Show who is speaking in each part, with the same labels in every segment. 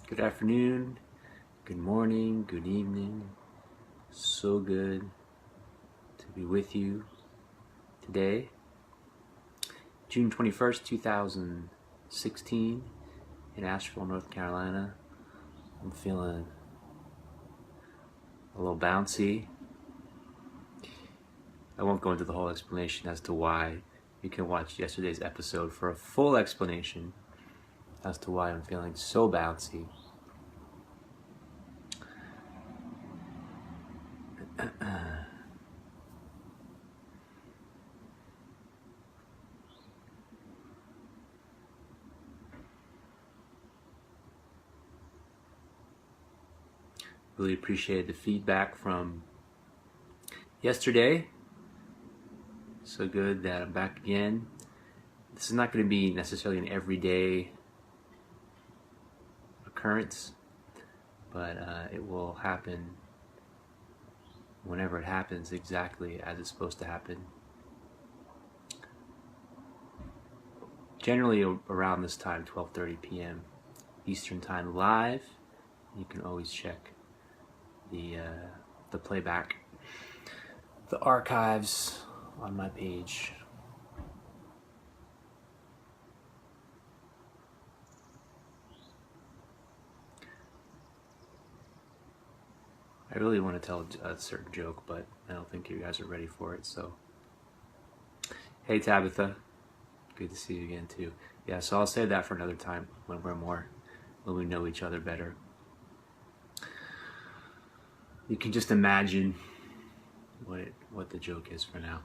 Speaker 1: Good afternoon, good morning, good evening. So good to be with you today, June 21st, 2016, in Asheville, North Carolina. I'm feeling a little bouncy. I won't go into the whole explanation as to why. You can watch yesterday's episode for a full explanation as to why I'm feeling so bouncy. Really appreciated the feedback from yesterday. So good that I'm back again. This is not going to be necessarily an everyday occurrence, but it will happen whenever it happens, exactly as it's supposed to happen. Generally around this time, 12:30 p.m. Eastern Time, live. You can always check the playback, the archives on my page. I really want to tell a certain joke, but I don't think you guys are ready for it. So, hey Tabitha, good to see you again too. Yeah, so I'll save that for another time when we know each other better. You can just imagine what the joke is for now.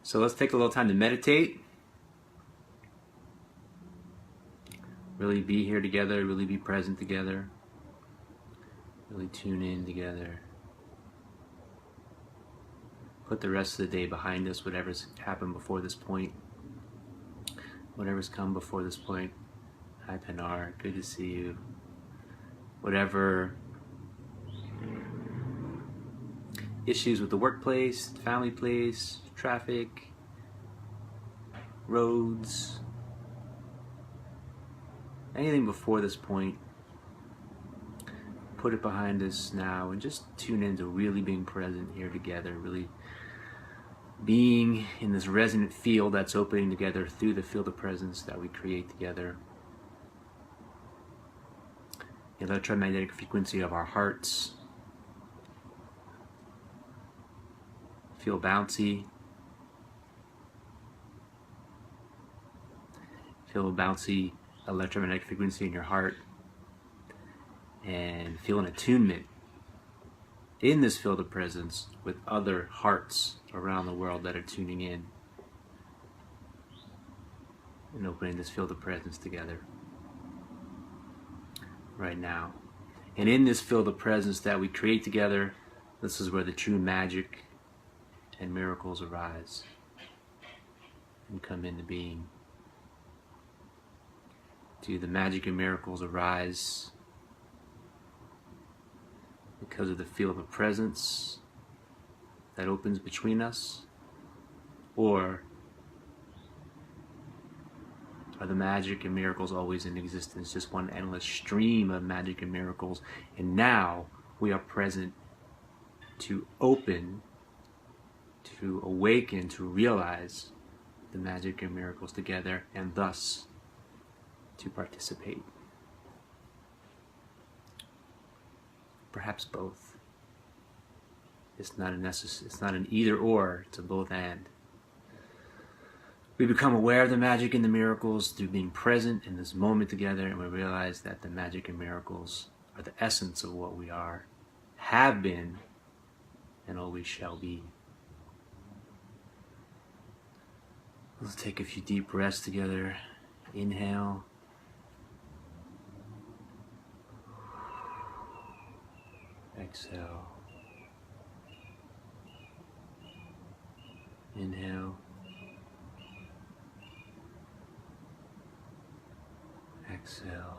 Speaker 1: So let's take a little time to meditate. Really be here together, really be present together. Really tune in together. Put the rest of the day behind us, whatever's happened before this point. Whatever's come before this point. Hi Pinar, good to see you. Whatever issues with the workplace, family place, traffic, roads, anything before this point, put it behind us now and just tune into really being present here together, really being in this resonant field that's opening together through the field of presence that we create together. The electromagnetic frequency of our hearts. Feel bouncy. Feel a bouncy electromagnetic frequency in your heart. And feel an attunement in this field of presence with other hearts around the world that are tuning in and opening this field of presence together right now. And in this field of presence that we create together, this is where the true magic and miracles arise and come into being. Do the magic and miracles arise because of the field of presence that opens between us? Or are the magic and miracles always in existence, just one endless stream of magic and miracles, and now we are present to open, to awaken, to realize the magic and miracles together, and thus to participate? Perhaps both. It's not an either or, it's a both and. We become aware of the magic and the miracles through being present in this moment together, and we realize that the magic and miracles are the essence of what we are, have been, and always shall be. Let's take a few deep breaths together. Inhale. Exhale. Inhale. Exhale.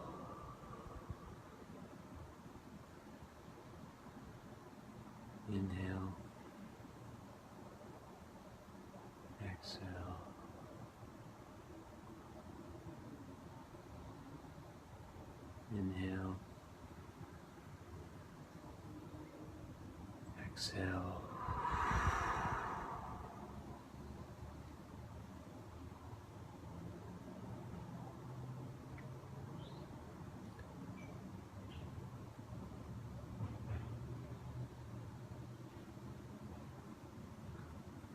Speaker 1: Inhale. Exhale. Inhale. Exhale.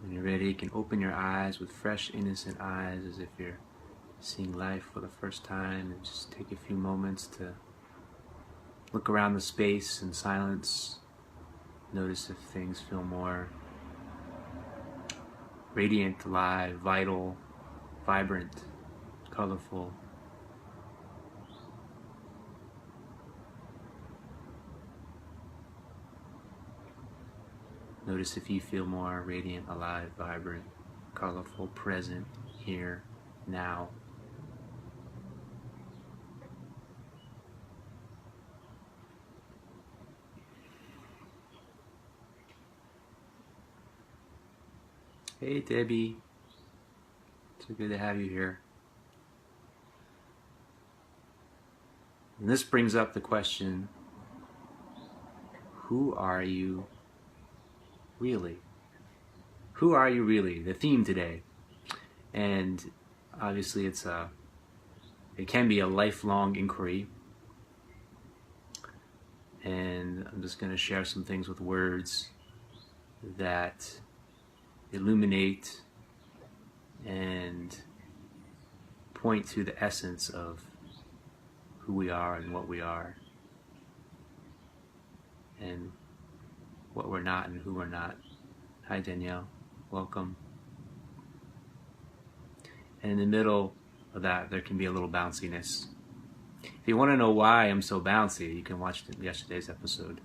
Speaker 1: When you're ready, you can open your eyes with fresh, innocent eyes as if you're seeing life for the first time, and just take a few moments to look around the space in silence. Notice if things feel more radiant, alive, vital, vibrant, colorful. Notice if you feel more radiant, alive, vibrant, colorful, present, here, now. Hey Debbie, so good to have you here. And this brings up the question, who are you really? Who are you really? The theme today. And obviously it can be a lifelong inquiry. And I'm just going to share some things with words that illuminate and point to the essence of who we are and what we are, and what we're not and who we're not. Hi Danielle, welcome. And in the middle of that, there can be a little bounciness. If you want to know why I'm so bouncy, you can watch yesterday's episode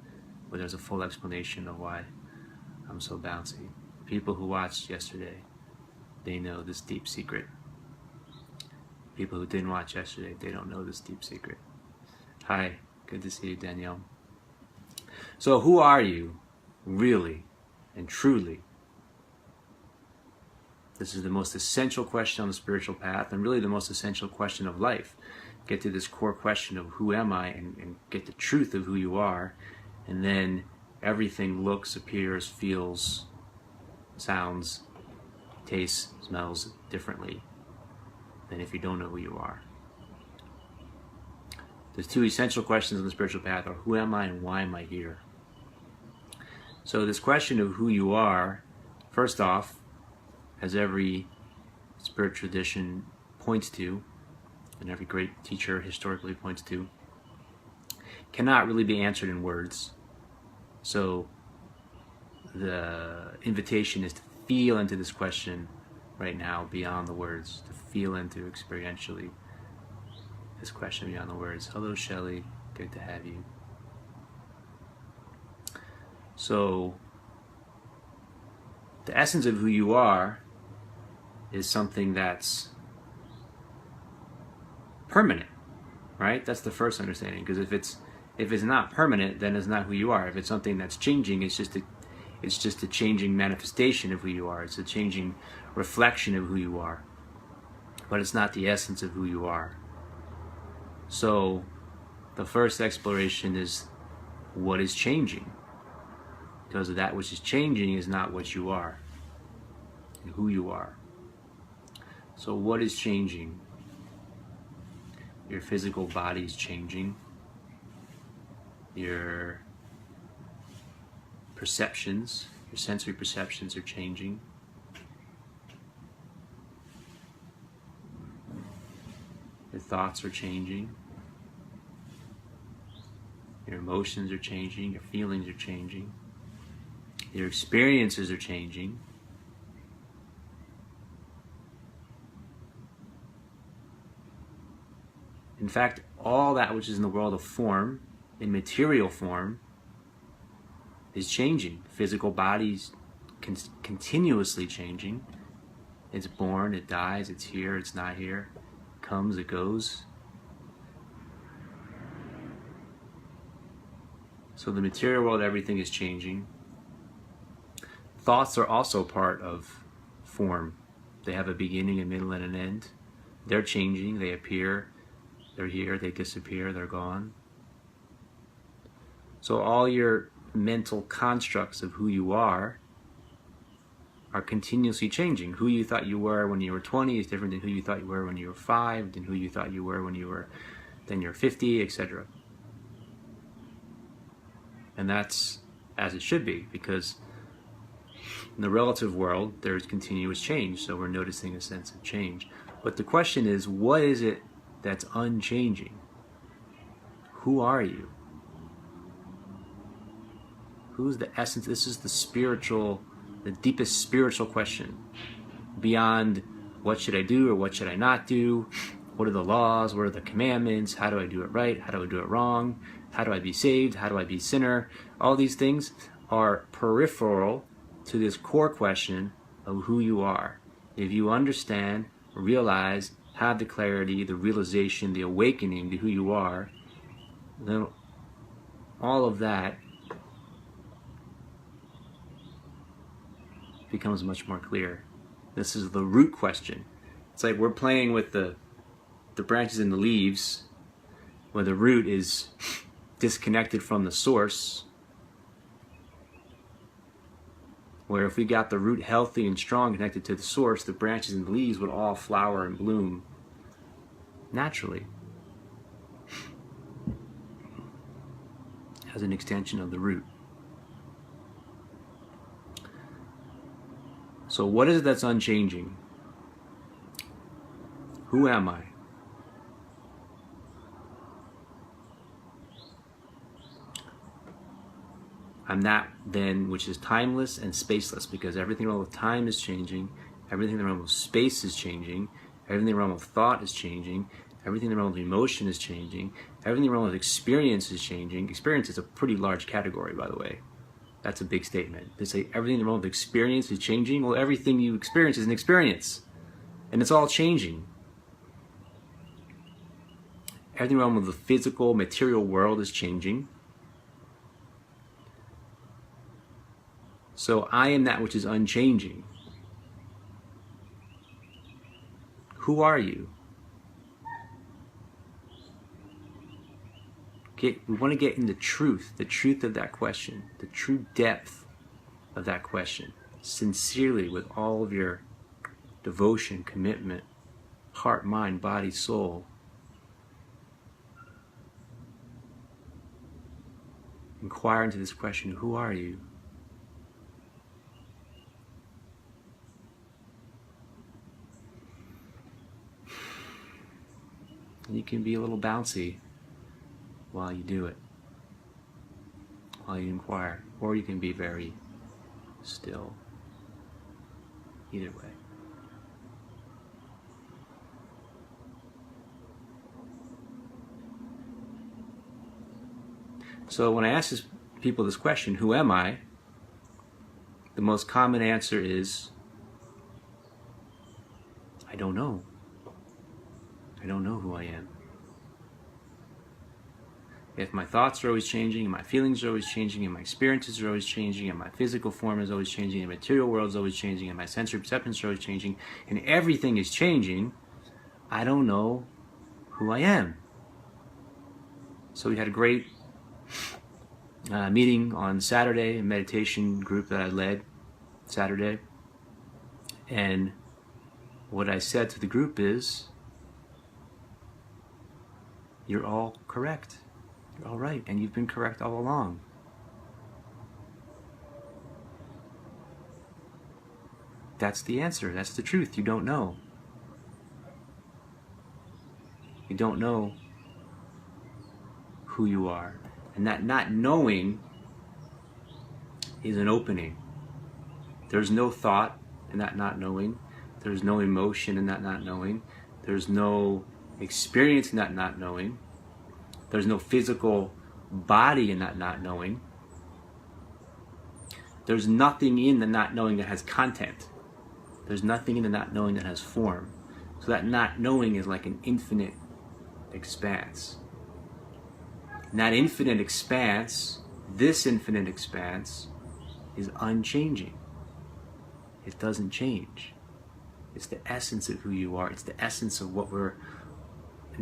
Speaker 1: where there's a full explanation of why I'm so bouncy. People who watched yesterday, they know this deep secret. People who didn't watch yesterday, they don't know this deep secret. Hi, good to see you, Danielle. So who are you, really and truly? This is the most essential question on the spiritual path, and really the most essential question of life. Get to this core question of who am I, and get the truth of who you are, and then everything looks, appears, feels, sounds, tastes, smells differently than if you don't know who you are. There's two essential questions on the spiritual path are who am I and why am I here? So this question of who you are, first off, as every spiritual tradition points to, and every great teacher historically points to, cannot really be answered in words. So the invitation is to feel into this question right now beyond the words, to feel into experientially this question beyond the words. Hello Shelley, good to have you. So the essence of who you are is something that's permanent, right? That's the first understanding, because if it's not permanent, then it's not who you are. If it's something that's changing, it's just a changing manifestation of who you are. It's a changing reflection of who you are. But it's not the essence of who you are. So the first exploration is what is changing. Because that which is changing is not what you are and who you are. So what is changing? Your physical body is changing. Your perceptions, your sensory perceptions are changing. Your thoughts are changing. Your emotions are changing. Your feelings are changing. Your experiences are changing. In fact, all that which is in the world of form, in material form, is changing. Physical bodies continuously changing. It's born, it dies, it's here, it's not here, it comes, it goes. So the material world, everything is changing. Thoughts are also part of form. They have a beginning, a middle, and an end. They're changing, they appear, They're here, they disappear, they're gone. So all your mental constructs of who you are continuously changing. Who you thought you were when you were 20 is different than who you thought you were when you were 5, than who you thought you were when you're 50, etc. And that's as it should be, because in the relative world, there's continuous change, so we're noticing a sense of change. But the question is, what is it that's unchanging? Who are you? Who's the essence? This is the deepest spiritual question. Beyond what should I do or what should I not do? What are the laws? What are the commandments? How do I do it right? How do I do it wrong? How do I be saved? How do I be a sinner? All these things are peripheral to this core question of who you are. If you understand, realize, have the clarity, the realization, the awakening to who you are, then all of that becomes much more clear. This is the root question. It's like we're playing with the branches and the leaves, where the root is disconnected from the source, where if we got the root healthy and strong, connected to the source, the branches and the leaves would all flower and bloom naturally as an extension of the root. So what is it that's unchanging? Who am I? I'm that then which is timeless and spaceless, because everything wrong with time is changing, everything wrong with space is changing, everything wrong with thought is changing, everything wrong with emotion is changing, everything wrong with experience is changing. Experience is a pretty large category, by the way. That's a big statement. They say everything wrong with experience is changing. Well, everything you experience is an experience, and it's all changing. Everything wrong with the physical, material world is changing. So I am that which is unchanging. Who are you? We want to get in the truth of that question, the true depth of that question, sincerely, with all of your devotion, commitment, heart, mind, body, soul. Inquire into this question, who are you? And you can be a little bouncy while you do it, while you inquire, or you can be very still. Either way. So when I ask people this question, who am I? The most common answer is, I don't know. I don't know who I am. If my thoughts are always changing, and my feelings are always changing, and my experiences are always changing, and my physical form is always changing, and the material world is always changing, and my sensory perceptions are always changing, and everything is changing, I don't know who I am. So we had a great meeting on Saturday, a meditation group that I led Saturday, and what I said to the group is, you're all correct. You're all right, and you've been correct all along. That's the answer. That's the truth. You don't know. You don't know who you are. And that not knowing is an opening. There's no thought in that not knowing. There's no emotion in that not knowing. There's no experience in that not knowing. There's no physical body in that not knowing. There's nothing in the not knowing that has content. There's nothing in the not knowing that has form. So that not knowing is like an infinite expanse. And that infinite expanse, this infinite expanse, is unchanging. It doesn't change. It's the essence of who you are. It's the essence of what we're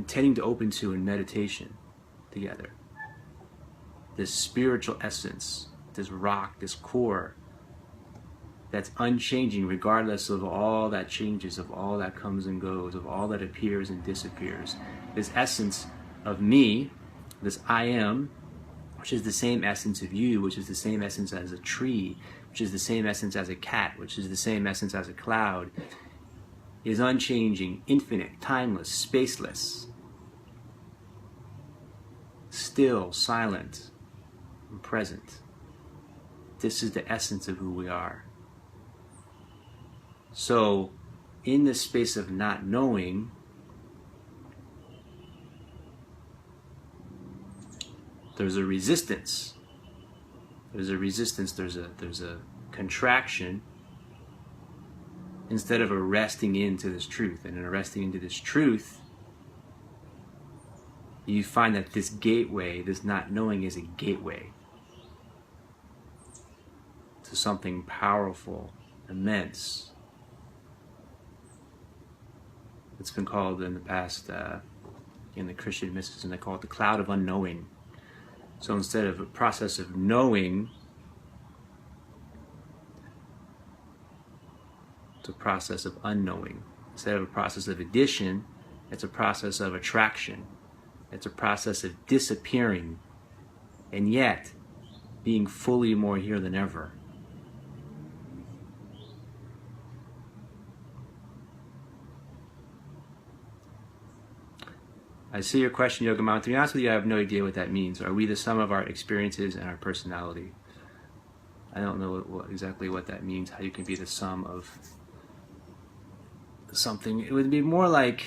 Speaker 1: intending to open to in meditation together. This spiritual essence, this rock, this core that's unchanging regardless of all that changes, of all that comes and goes, of all that appears and disappears. This essence of me, this I am, which is the same essence of you, which is the same essence as a tree, which is the same essence as a cat, which is the same essence as a cloud, is unchanging, infinite, timeless, spaceless, still, silent, and present. This is the essence of who we are. So, in this space of not knowing, there's a resistance. There's a contraction instead of arresting into this truth. And in arresting into this truth, you find that this gateway, this not knowing, is a gateway to something powerful, immense. It's been called in the past, in the Christian mysticism, they call it the cloud of unknowing. So instead of a process of knowing, it's a process of unknowing. Instead of a process of addition, it's a process of attraction. It's a process of disappearing, and yet being fully more here than ever. I see your question, Yoga Mount. To be honest with you, I have no idea what that means. Are we the sum of our experiences and our personality? I don't know exactly what that means, how you can be the sum of something. It would be more like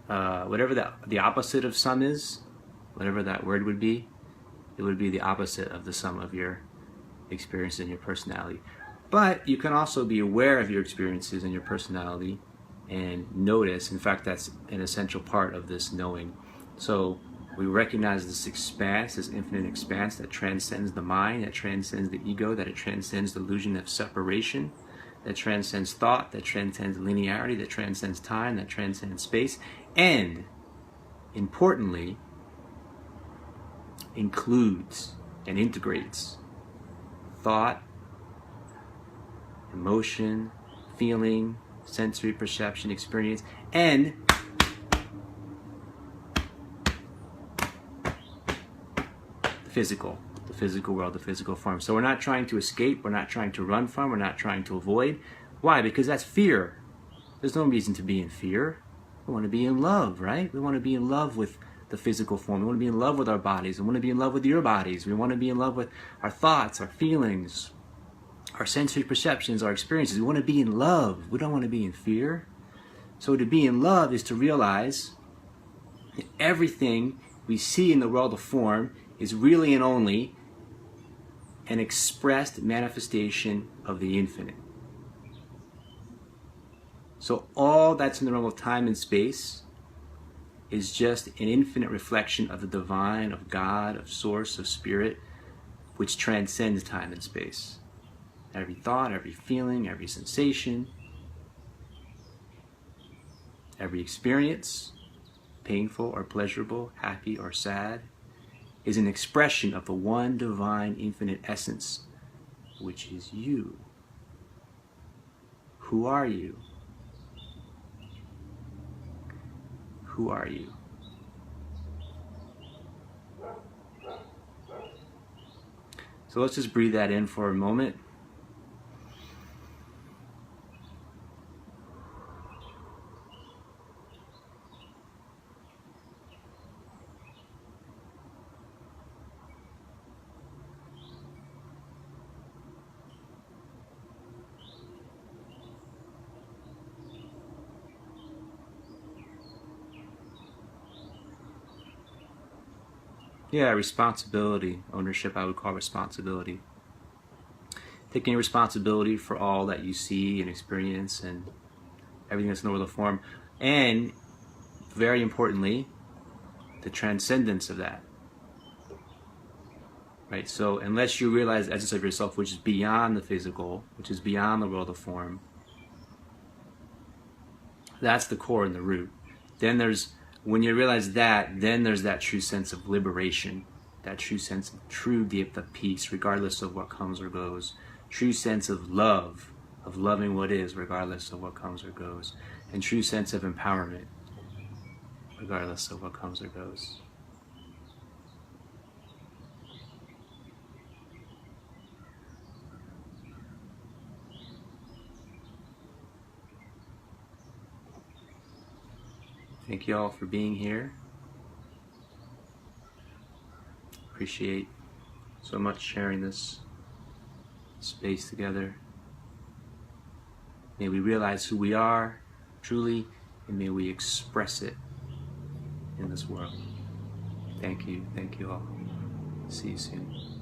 Speaker 1: whatever the opposite of sum is, whatever that word would be, it would be the opposite of the sum of your experiences and your personality. But you can also be aware of your experiences and your personality and notice. In fact, that's an essential part of this knowing. So we recognize this expanse, this infinite expanse that transcends the mind, that transcends the ego, that it transcends the illusion of separation, that transcends thought, that transcends linearity, that transcends time, that transcends space, and importantly, includes and integrates thought, emotion, feeling, sensory perception, experience, and the physical world, the physical form. So we're not trying to escape, we're not trying to run from, we're not trying to avoid. Why? Because that's fear. There's no reason to be in fear. We want to be in love, right? We want to be in love with the physical form. We want to be in love with our bodies. We want to be in love with your bodies. We want to be in love with our thoughts, our feelings, our sensory perceptions, our experiences. We want to be in love. We don't want to be in fear. So to be in love is to realize that everything we see in the world of form is really and only an expressed manifestation of the infinite. So all that's in the realm of time and space is just an infinite reflection of the divine, of God, of source, of spirit, which transcends time and space. Every thought, every feeling, every sensation, every experience, painful or pleasurable, happy or sad, is an expression of the one divine infinite essence, which is you. Who are you? Who are you? So let's just breathe that in for a moment. Yeah, responsibility, ownership, I would call responsibility. Taking responsibility for all that you see and experience and everything that's in the world of form. And, very importantly, the transcendence of that. Right? So, unless you realize the essence of yourself, which is beyond the physical, which is beyond the world of form, That's the core and the root. Then there's, when you realize that, then there's that true sense of liberation, that true sense of true gift of peace, regardless of what comes or goes. True sense of love, of loving what is, regardless of what comes or goes. And true sense of empowerment, regardless of what comes or goes. Thank you all for being here. Appreciate so much sharing this space together. May we realize who we are truly, and may we express it in this world. Thank you all. See you soon.